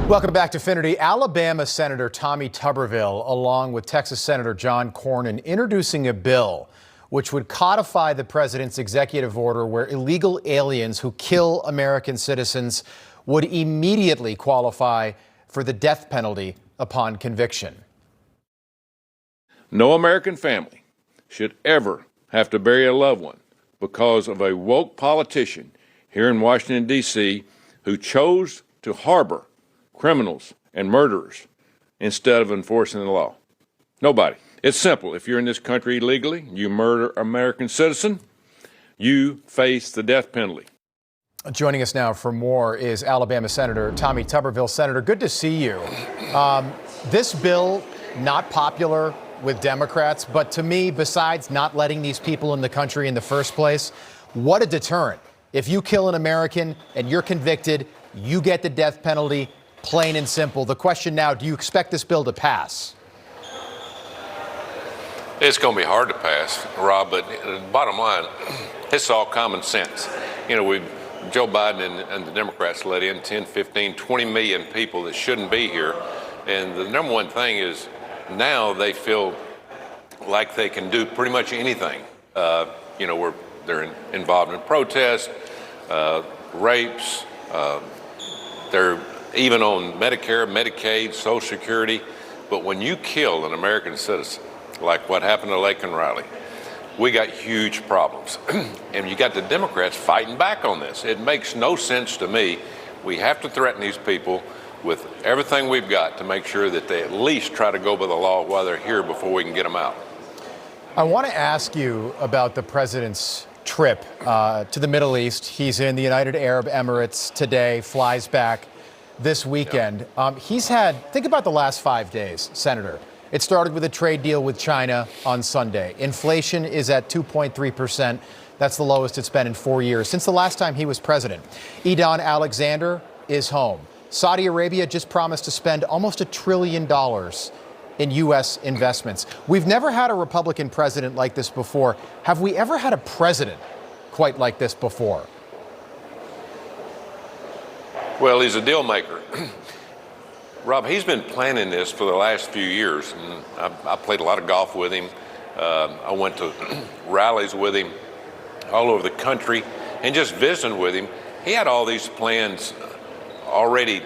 Welcome back to Finity. Alabama Senator Tommy Tuberville, along with Texas Senator John Cornyn, introducing a bill which would codify the president's executive order where illegal aliens who kill American citizens would immediately qualify for the death penalty upon conviction. No American family should ever have to bury a loved one because of a woke politician here in Washington, D.C. who chose to harbor criminals and murderers instead of enforcing the law. Nobody. It's simple. If you're in this country illegally, you murder an American citizen, you face the death penalty. Joining us now for more is Alabama Senator Tommy Tuberville. Senator, good to see you. This bill, not popular with Democrats, but to me, besides not letting these people in the country in the first place, what a deterrent. If you kill an American and you're convicted, you get the death penalty, plain and simple. The question now, do you expect this bill to pass? It's going to be hard to pass, Rob, but bottom line, it's all common sense. You know, Joe Biden and the Democrats let in 10, 15, 20 million people that shouldn't be here. And the number one thing is now they feel like they can do pretty much anything. You know, they're involved in protests, rapes, they're even on Medicare, Medicaid, Social Security. But when you kill an American citizen, like what happened to Laken Riley, we got huge problems. And you got the Democrats fighting back on this. It makes no sense to me. We have to threaten these people with everything we've got to make sure that they at least try to go by the law while they're here before we can get them out. I want to ask you about the president's trip to the Middle East. He's in the United Arab Emirates today, flies back this weekend. He's had, think about the last 5 days, Senator. It started with a trade deal with China on Sunday. Inflation is at 2.3%. That's the lowest it's been in 4 years, since the last time he was president. Edon Alexander is home. Saudi Arabia just promised to spend almost $1 trillion in U.S. investments. We've never had a Republican president like this before. Have we ever had a president quite like this before? Well, he's a deal maker. Rob, he's been planning this for the last few years. And I played a lot of golf with him. I went to rallies with him all over the country and just visiting with him. He had all these plans already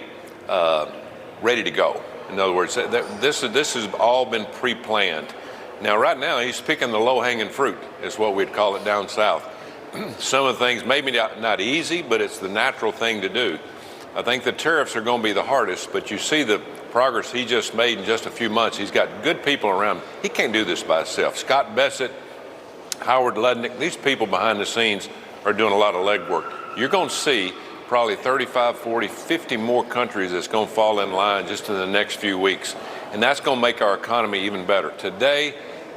ready to go. In other words, this has all been pre-planned. Now, right now, he's picking the low-hanging fruit, is what we'd call it down south. Some of the things, maybe not easy, but it's the natural thing to do. I think the tariffs are going to be the hardest, but you see the progress he just made in just a few months. He's got good people around him. He can't do this by himself. Scott Bessent, Howard Ludnick, these people behind the scenes are doing a lot of legwork. You're going to see probably 35, 40, 50 more countries that's going to fall in line just in the next few weeks. And that's going to make our economy even better. Today,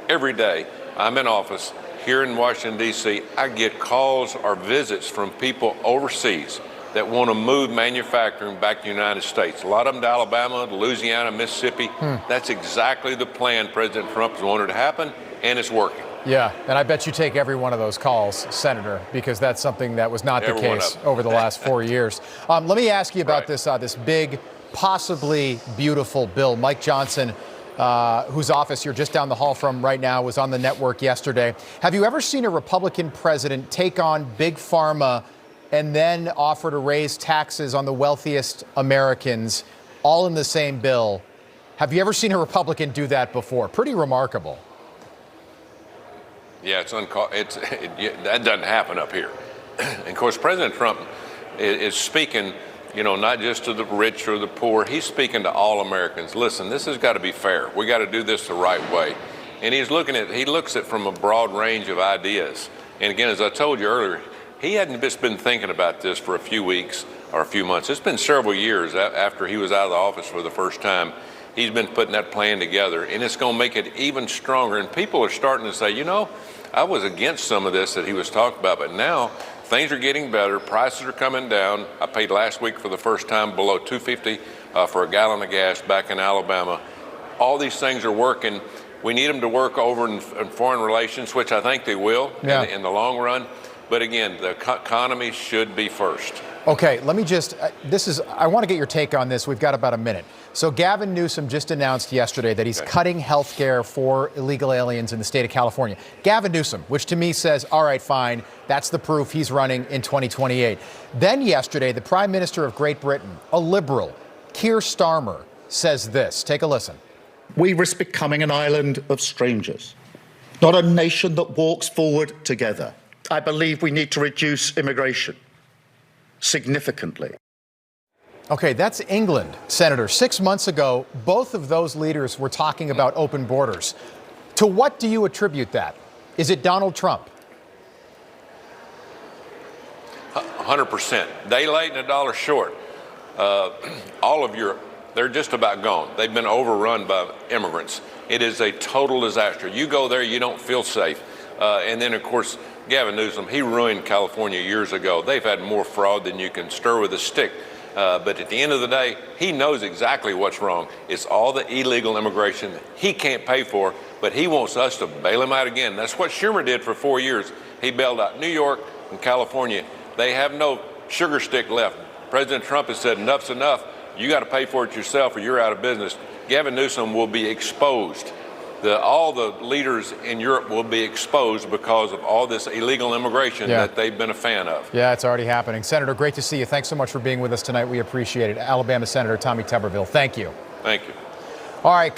every day, I'm in office here in Washington, D.C. I get calls or visits from people overseas that want to move manufacturing back to the United States. A lot of them to Alabama, Louisiana, Mississippi. That's exactly the plan President Trump has wanted to happen, and it's working. Yeah, and I bet you take every one of those calls, Senator, because that's something that was not the case over the last 4 years. Let me ask you about this big, possibly beautiful bill. Mike Johnson, whose office you're just down the hall from right now, was on the network yesterday. Have you ever seen a Republican president take on big pharma and then offer to raise taxes on the wealthiest Americans, all in the same bill? Have you ever seen a Republican do that before? Pretty remarkable. Yeah, that doesn't happen up here. And of course, President Trump is speaking, you know, not just to the rich or the poor. He's speaking to all Americans. Listen, this has got to be fair. We got to do this the right way. And he looks at it from a broad range of ideas. And again, as I told you earlier, he hadn't just been thinking about this for a few weeks or a few months. It's been several years after he was out of the office for the first time. He's been putting that plan together, and it's going to make it even stronger. And people are starting to say, you know, I was against some of this that he was talking about, but now things are getting better. Prices are coming down. I paid last week for the first time below $2.50 for a gallon of gas back in Alabama. All these things are working. We need them to work over in foreign relations, which I think they will in the long run. But again, the economy should be first. Okay, let me just, I want to get your take on this. We've got about a minute. So Gavin Newsom just announced yesterday that he's cutting health care for illegal aliens in the state of California. Gavin Newsom, which to me says, all right, fine, that's the proof he's running in 2028. Then yesterday, the Prime Minister of Great Britain, a liberal, Keir Starmer, says this. Take a listen. We risk becoming an island of strangers, not a nation that walks forward together. I believe we need to reduce immigration significantly. Okay, that's England, Senator. 6 months ago, both of those leaders were talking about open borders. To what do you attribute that? Is it Donald Trump? 100%. Day late and a dollar short. All of Europe, they're just about gone. They've been overrun by immigrants. It is a total disaster. You go there, you don't feel safe. And then, of course, Gavin Newsom, he ruined California years ago. They've had more fraud than you can stir with a stick. But at the end of the day, he knows exactly what's wrong. It's all the illegal immigration he can't pay for, but he wants us to bail him out again. That's what Schumer did for 4 years. He bailed out New York and California. They have no sugar stick left. President Trump has said enough's enough. You got to pay for it yourself or you're out of business. Gavin Newsom will be exposed. All the leaders in Europe will be exposed because of all this illegal immigration that they've been a fan of. Yeah, it's already happening. Senator, great to see you. Thanks so much for being with us tonight. We appreciate it. Alabama Senator Tommy Tuberville, thank you. Thank you. All right.